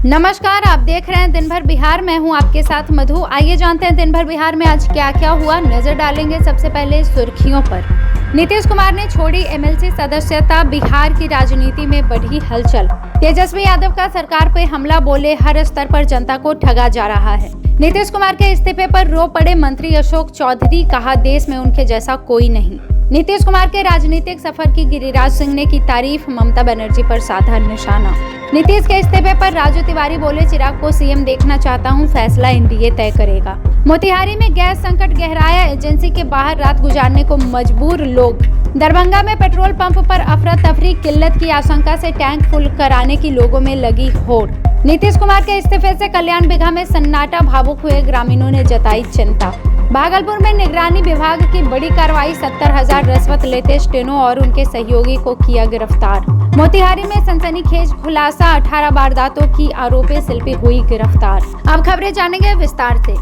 नमस्कार, आप देख रहे हैं दिन भर बिहार। मैं हूं आपके साथ मधु। आइए जानते हैं दिन भर बिहार में आज क्या क्या हुआ। नजर डालेंगे सबसे पहले सुर्खियों पर। नीतीश कुमार ने छोड़ी एमएलसी सदस्यता, बिहार की राजनीति में बढ़ी हलचल। तेजस्वी यादव का सरकार पे हमला, बोले हर स्तर पर जनता को ठगा जा रहा है। नीतीश कुमार के इस्तीफे पर रो पड़े मंत्री अशोक चौधरी, कहा देश में उनके जैसा कोई नहीं। नीतीश कुमार के राजनीतिक सफर की गिरिराज सिंह ने की तारीफ, ममता बनर्जी पर साधा निशाना। नीतीश के इस्तीफे पर राजू तिवारी बोले चिराग को सीएम देखना चाहता हूं, फैसला एनडीए तय करेगा। मोतिहारी में गैस संकट गहराया, एजेंसी के बाहर रात गुजारने को मजबूर लोग। दरभंगा में पेट्रोल पंप पर अफरा तफरी, किल्लत की आशंका से टैंक फुल कराने की लोगों में लगी होड़। नीतीश कुमार के इस्तीफे से कल्याण बिघा में सन्नाटा, भावुक हुए ग्रामीणों ने जताई चिंता। भागलपुर में निगरानी विभाग की बड़ी कार्रवाई, 70,000 रिश्वत लेते स्टेनो और उनके सहयोगी को किया गिरफ्तार। मोतिहारी में सनसनीखेज खुलासा, 18 वारदातों की आरोपी शिल्पी हुई गिरफ्तार। अब खबरें जानेंगे विस्तार से।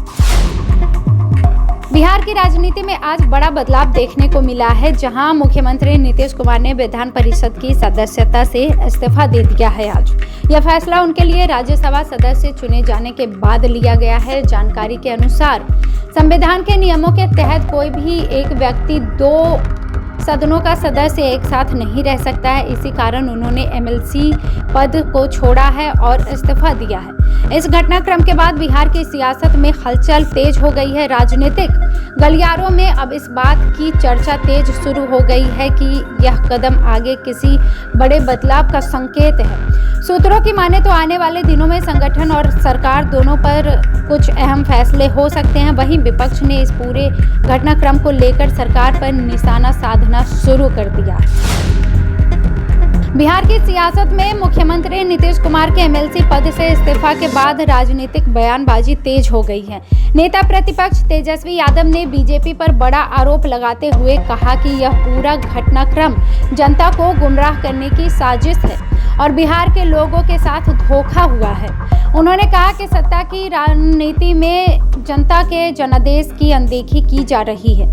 बिहार की राजनीति में आज बड़ा बदलाव देखने को मिला है, जहां मुख्यमंत्री नीतीश कुमार ने विधान परिषद की सदस्यता से इस्तीफा दे दिया है। आज यह फैसला उनके लिए राज्यसभा सदस्य चुने जाने के बाद लिया गया है। जानकारी के अनुसार संविधान के नियमों के तहत कोई भी एक व्यक्ति 2 सदनों का सदस्य एक साथ नहीं रह सकता है। इसी कारण उन्होंने एमएलसी पद को छोड़ा है और इस्तीफा दिया है। इस घटनाक्रम के बाद बिहार की सियासत में हलचल तेज हो गई है। राजनीतिक गलियारों में अब इस बात की चर्चा तेज शुरू हो गई है कि यह कदम आगे किसी बड़े बदलाव का संकेत है। सूत्रों की माने तो आने वाले दिनों में संगठन और सरकार दोनों पर कुछ अहम फैसले हो सकते हैं। वहीं विपक्ष ने इस पूरे घटनाक्रम को लेकर सरकार पर निशाना साधना शुरू कर दिया। बिहार की सियासत में मुख्यमंत्री नीतीश कुमार के एमएलसी पद से इस्तीफा के बाद राजनीतिक बयानबाजी तेज हो गई है। नेता प्रतिपक्ष तेजस्वी यादव ने बीजेपी पर बड़ा आरोप लगाते हुए कहा कि यह पूरा घटनाक्रम जनता को गुमराह करने की साजिश है और बिहार के लोगों के साथ धोखा हुआ है। उन्होंने कहा कि सत्ता की राजनीति में जनता के जनादेश की अनदेखी की जा रही है।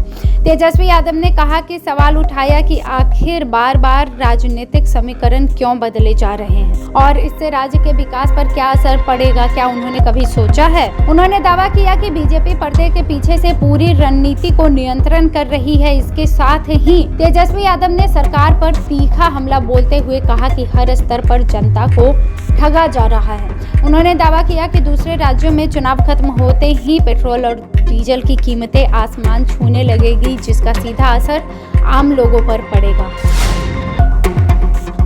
तेजस्वी यादव ने कहा कि सवाल उठाया कि आखिर बार बार राजनीतिक समीकरण क्यों बदले जा रहे हैं और इससे राज्य के विकास पर क्या असर पड़ेगा, क्या उन्होंने कभी सोचा है। उन्होंने दावा किया कि बीजेपी पर्दे के पीछे से पूरी रणनीति को नियंत्रण कर रही है। इसके साथ ही तेजस्वी यादव ने सरकार पर तीखा हमला बोलते हुए कहा कि हर स्तर पर जनता को ठगा जा रहा है। उन्होंने दावा किया कि दूसरे राज्यों में चुनाव खत्म होते ही पेट्रोल और डीजल की कीमतें आसमान छूने लगेगी, जिसका सीधा असर आम लोगों पर पड़ेगा।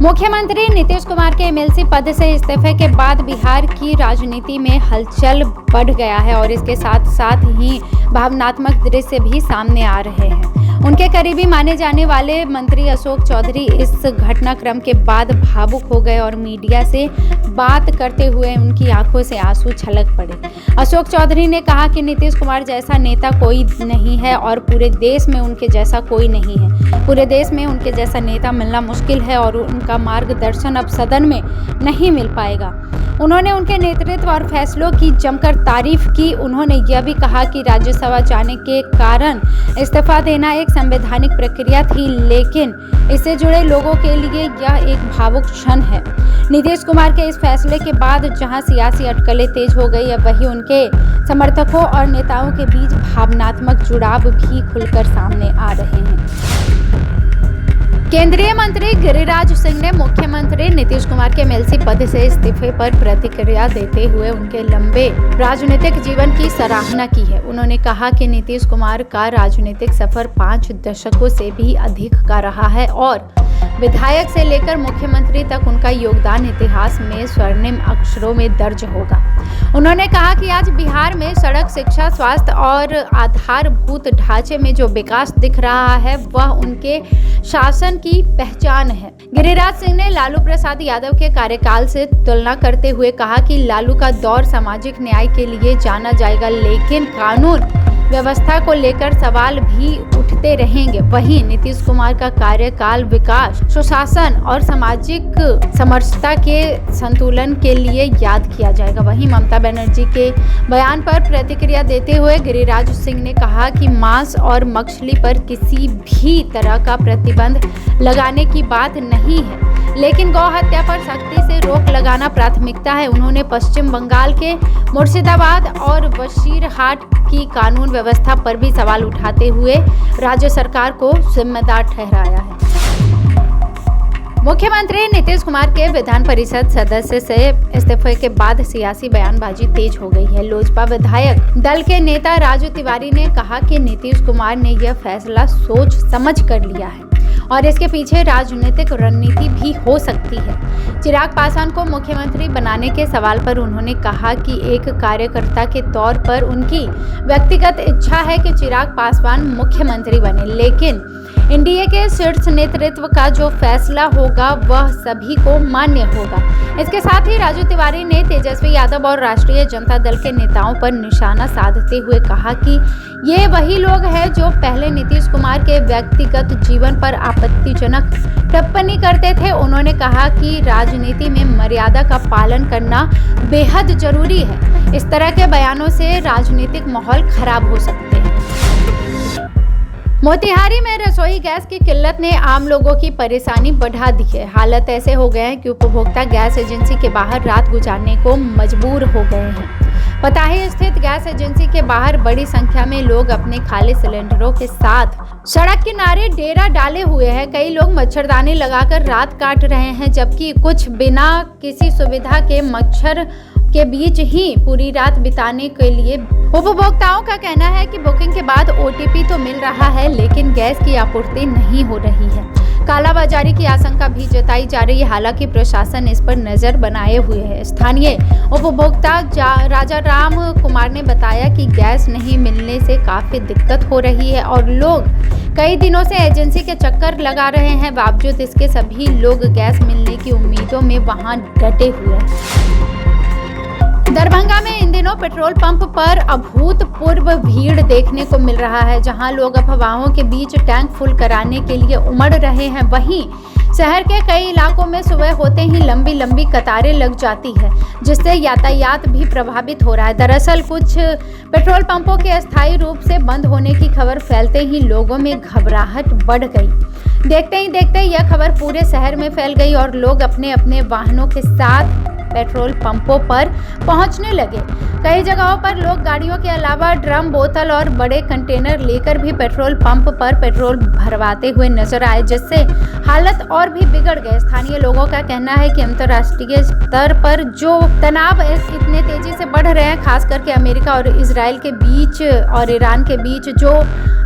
मुख्यमंत्री नीतीश कुमार के एमएलसी पद से इस्तीफे के बाद बिहार की राजनीति में हलचल बढ़ गया है और इसके साथ साथ ही भावनात्मक दृश्य भी सामने आ रहे हैं। उनके करीबी माने जाने वाले मंत्री अशोक चौधरी इस घटनाक्रम के बाद भावुक हो गए और मीडिया से बात करते हुए उनकी आंखों से आंसू छलक पड़े। अशोक चौधरी ने कहा कि नीतीश कुमार जैसा नेता कोई नहीं है और पूरे देश में उनके जैसा कोई नहीं है। पूरे देश में उनके जैसा नेता मिलना मुश्किल है और उनका मार्गदर्शन अब सदन में नहीं मिल पाएगा। उन्होंने उनके नेतृत्व और फैसलों की जमकर तारीफ की। उन्होंने यह भी कहा कि राज्यसभा जाने के कारण इस्तीफा देना एक संवैधानिक प्रक्रिया थी, लेकिन इससे जुड़े लोगों के लिए यह एक भावुक क्षण है। नीतीश कुमार के इस फैसले के बाद जहां सियासी अटकलें तेज हो गई है, वहीं उनके समर्थकों और नेताओं के बीच भावनात्मक जुड़ाव भी खुलकर सामने आ रहे हैं। केंद्रीय मंत्री गिरिराज सिंह ने मुख्यमंत्री नीतीश कुमार के एमएलसी पद से इस्तीफे पर प्रतिक्रिया देते हुए उनके लंबे राजनीतिक जीवन की सराहना की है। उन्होंने कहा कि नीतीश कुमार का राजनीतिक सफर 5 दशकों से भी अधिक का रहा है और विधायक से लेकर मुख्यमंत्री तक उनका योगदान इतिहास में स्वर्णिम अक्षरों में दर्ज होगा। उन्होंने कहा कि आज बिहार में सड़क, शिक्षा, स्वास्थ्य और आधारभूत ढांचे में जो विकास दिख रहा है वह उनके शासन की पहचान है। गिरिराज सिंह ने लालू प्रसाद यादव के कार्यकाल से तुलना करते हुए कहा कि लालू का दौर सामाजिक न्याय के लिए जाना जाएगा, लेकिन कानून व्यवस्था को लेकर सवाल भी उठते रहेंगे। वहीं नीतीश कुमार का कार्यकाल विकास, सुशासन और सामाजिक समरसता के संतुलन के लिए याद किया जाएगा। वहीं ममता बनर्जी के बयान पर प्रतिक्रिया देते हुए गिरिराज सिंह ने कहा कि मांस और मछली पर किसी भी तरह का प्रतिबंध लगाने की बात नहीं है। लेकिन गौ हत्या पर सख्ती से रोक लगाना प्राथमिकता है। उन्होंने पश्चिम बंगाल के मुर्शिदाबाद और बशीरहाट की कानून व्यवस्था पर भी सवाल उठाते हुए राज्य सरकार को जिम्मेदार ठहराया है। मुख्यमंत्री नीतीश कुमार के विधान परिषद सदस्य से इस्तीफे के बाद सियासी बयानबाजी तेज हो गई है। लोजपा विधायक दल के नेता राजू तिवारी ने कहा कि नीतीश कुमार ने यह फैसला सोच समझ कर लिया है और इसके पीछे राजनीतिक रणनीति भी हो सकती है। चिराग पासवान को मुख्यमंत्री बनाने के सवाल पर उन्होंने कहा कि एक कार्यकर्ता के तौर पर उनकी व्यक्तिगत इच्छा है कि चिराग पासवान मुख्यमंत्री बने, लेकिन एनडीए के शीर्ष नेतृत्व का जो फैसला होगा वह सभी को मान्य होगा। इसके साथ ही राजू तिवारी ने तेजस्वी यादव और राष्ट्रीय जनता दल के नेताओं पर निशाना साधते हुए कहा कि ये वही लोग हैं जो पहले नीतीश कुमार के व्यक्तिगत जीवन पर आपत्तिजनक टिप्पणी करते थे। उन्होंने कहा कि राजनीति में मर्यादा का पालन करना बेहद जरूरी है। इस तरह के बयानों से राजनीतिक माहौल खराब हो सकते हैं। मोतिहारी में रसोई गैस की किल्लत ने आम लोगों की परेशानी बढ़ा दी है। हालत ऐसे हो गए हैं कि उपभोक्ता गैस एजेंसी के बाहर रात गुजारने को मजबूर हो गए हैं। पताही स्थित गैस एजेंसी के बाहर बड़ी संख्या में लोग अपने खाली सिलेंडरों के साथ सड़क किनारे डेरा डाले हुए हैं। कई लोग मच्छरदानी लगाकर रात काट रहे हैं, जबकि कुछ बिना किसी सुविधा के मच्छर के बीच ही पूरी रात बिताने के लिए। उपभोक्ताओं का कहना है कि बुकिंग के बाद ओटीपी तो मिल रहा है, लेकिन गैस की आपूर्ति नहीं हो रही है। कालाबाजारी की आशंका भी जताई जा रही है। हालांकि प्रशासन इस पर नजर बनाए हुए है। स्थानीय उपभोक्ता राजा राम कुमार ने बताया कि गैस नहीं मिलने से काफी दिक्कत हो रही है और लोग कई दिनों से एजेंसी के चक्कर लगा रहे हैं। बावजूद इसके सभी लोग गैस मिलने की उम्मीदों में वहां डटे हुए हैं। दरभंगा में इन दिनों पेट्रोल पंप पर अभूतपूर्व भीड़ देखने को मिल रहा है, जहां लोग अफवाहों के बीच टैंक फुल कराने के लिए उमड़ रहे हैं। वहीं शहर के कई इलाकों में सुबह होते ही लंबी लंबी कतारें लग जाती है, जिससे यातायात भी प्रभावित हो रहा है। दरअसल कुछ पेट्रोल पंपों के अस्थायी रूप से बंद होने की खबर फैलते ही लोगों में घबराहट बढ़ गई। देखते ही देखते यह खबर पूरे शहर में फैल गई और लोग अपने अपने वाहनों के साथ पेट्रोल पंपों पर पहुंचने लगे। कई जगहों पर लोग गाड़ियों के अलावा ड्रम, बोतल और बड़े कंटेनर लेकर भी पेट्रोल पंप पर पेट्रोल भरवाते हुए नजर आए, जिससे हालत और भी बिगड़ गए। स्थानीय लोगों का कहना है कि अंतर्राष्ट्रीय स्तर पर जो तनाव इतने तेजी से बढ़ रहे हैं, खास करके अमेरिका और इजराइल के बीच और ईरान के बीच जो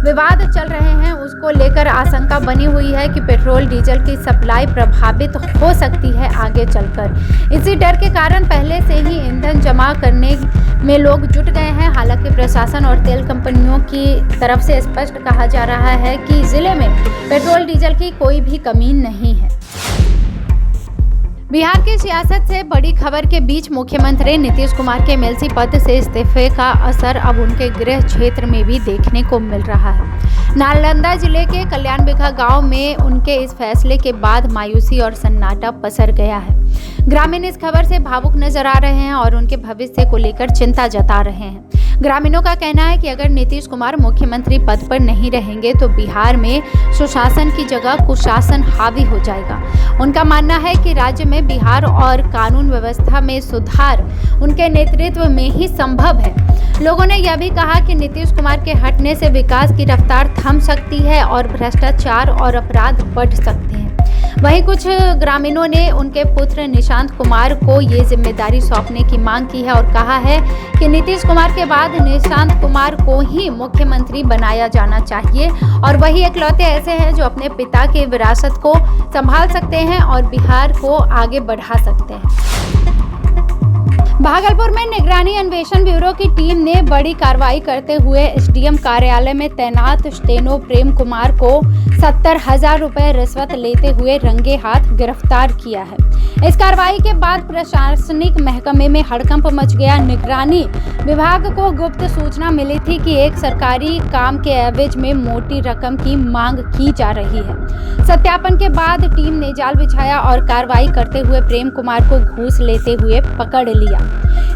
विवाद चल रहे हैं, उसको लेकर आशंका बनी हुई है कि पेट्रोल डीजल की सप्लाई प्रभावित हो सकती है आगे चलकर। इसी डर के कारण पहले से ही ईंधन जमा करने में लोग जुट गए हैं। हालांकि प्रशासन और तेल कंपनियों की तरफ से स्पष्ट कहा जा रहा है कि जिले में पेट्रोल डीजल की कोई भी कमी नहीं है। बिहार की सियासत से बड़ी खबर के बीच मुख्यमंत्री नीतीश कुमार के एमएलसी पद से इस्तीफे का असर अब उनके गृह क्षेत्र में भी देखने को मिल रहा है। नालंदा जिले के कल्याण बिघा गांव में उनके इस फैसले के बाद मायूसी और सन्नाटा पसर गया है। ग्रामीण इस खबर से भावुक नजर आ रहे हैं और उनके भविष्य को लेकर चिंता जता रहे हैं। ग्रामीणों का कहना है कि अगर नीतीश कुमार मुख्यमंत्री पद पर नहीं रहेंगे तो बिहार में सुशासन की जगह कुशासन हावी हो जाएगा। उनका मानना है कि राज्य में बिहार और कानून व्यवस्था में सुधार उनके नेतृत्व में ही संभव है। लोगों ने यह भी कहा कि नीतीश कुमार के हटने से विकास की रफ्तार थम सकती है और भ्रष्टाचार और अपराध बढ़ सकते हैं। वहीं कुछ ग्रामीणों ने उनके पुत्र निशांत कुमार को ये जिम्मेदारी सौंपने की मांग की है और कहा है कि नीतीश कुमार के बाद निशांत कुमार को ही मुख्यमंत्री बनाया जाना चाहिए और वही इकलौते ऐसे हैं जो अपने पिता की विरासत को संभाल सकते हैं और बिहार को आगे बढ़ा सकते हैं। भागलपुर में निगरानी अन्वेषण ब्यूरो की टीम ने बड़ी कार्रवाई करते हुए एसडीएम कार्यालय में तैनात स्टेनो प्रेम कुमार को 70,000 रुपए रिश्वत लेते हुए रंगे हाथ गिरफ्तार किया है। इस कार्रवाई के बाद प्रशासनिक महकमे में हड़कंप मच गया। निगरानी विभाग को गुप्त सूचना मिली थी कि एक सरकारी काम के एवज में मोटी रकम की मांग की जा रही है। सत्यापन के बाद टीम ने जाल बिछाया और कार्रवाई करते हुए प्रेम कुमार को घूस लेते हुए पकड़ लिया।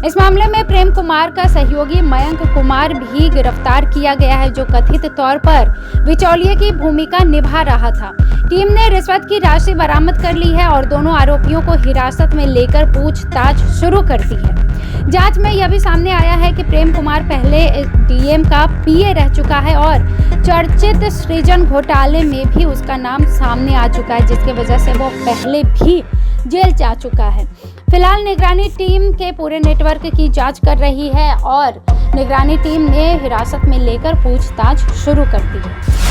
इस मामले में प्रेम कुमार का सहयोगी मयंक कुमार भी गिरफ्तार किया गया है, जो कथित तौर पर बिचौलिए की भूमिका निभा रहा था। टीम ने रिश्वत की राशि बरामद कर ली है और दोनों आरोपियों को हिरासत में लेकर पूछताछ शुरू कर दी है। जांच में यह भी सामने आया है कि प्रेम कुमार पहले डीएम का पीए रह चुका है और चर्चित सृजन घोटाले में भी उसका नाम सामने आ चुका है, जिसकी वजह से वो पहले भी जेल जा चुका है। फिलहाल निगरानी टीम के पूरे नेटवर्क की जांच कर रही है और निगरानी टीम ने हिरासत में लेकर पूछताछ शुरू कर दी है।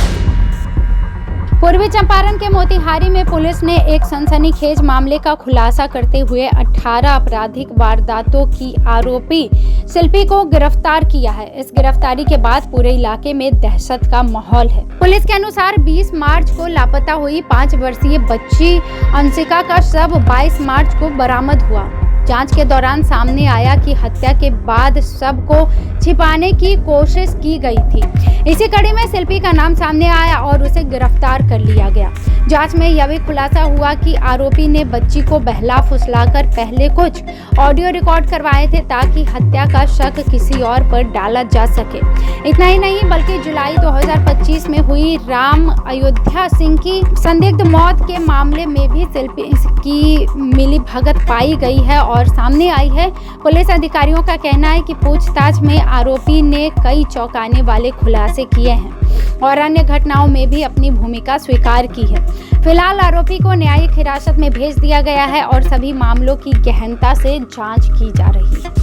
पूर्वी चंपारण के मोतिहारी में पुलिस ने एक सनसनीखेज मामले का खुलासा करते हुए 18 आपराधिक वारदातों की आरोपी शिल्पी को गिरफ्तार किया है। इस गिरफ्तारी के बाद पूरे इलाके में दहशत का माहौल है। पुलिस के अनुसार 20 मार्च को लापता हुई 5 वर्षीय बच्ची अंशिका का शव 22 मार्च को बरामद हुआ। जांच के दौरान सामने आया कि हत्या के बाद शव को छिपाने की कोशिश की गई थी। इसी कड़ी में शिल्पी का नाम सामने आया और उसे गिरफ्तार कर लिया गया। जांच में यह भी खुलासा हुआ कि आरोपी ने बच्ची को बहला फुसलाकर पहले कुछ ऑडियो रिकॉर्ड करवाए थे ताकि हत्या का शक किसी और पर डाला जा सके। इतना ही नहीं बल्कि जुलाई 2025 में हुई राम अयोध्या सिंह की संदिग्ध मौत के मामले में भी शिल्पी की मिलीभगत पाई गई है और सामने आई है। पुलिस अधिकारियों का कहना है कि पूछताछ में आरोपी ने कई चौंकाने वाले खुलासे किए हैं और अन्य घटनाओं में भी अपनी भूमिका स्वीकार की है। फिलहाल आरोपी को न्यायिक हिरासत में भेज दिया गया है और सभी मामलों की गहनता से जांच की जा रही है।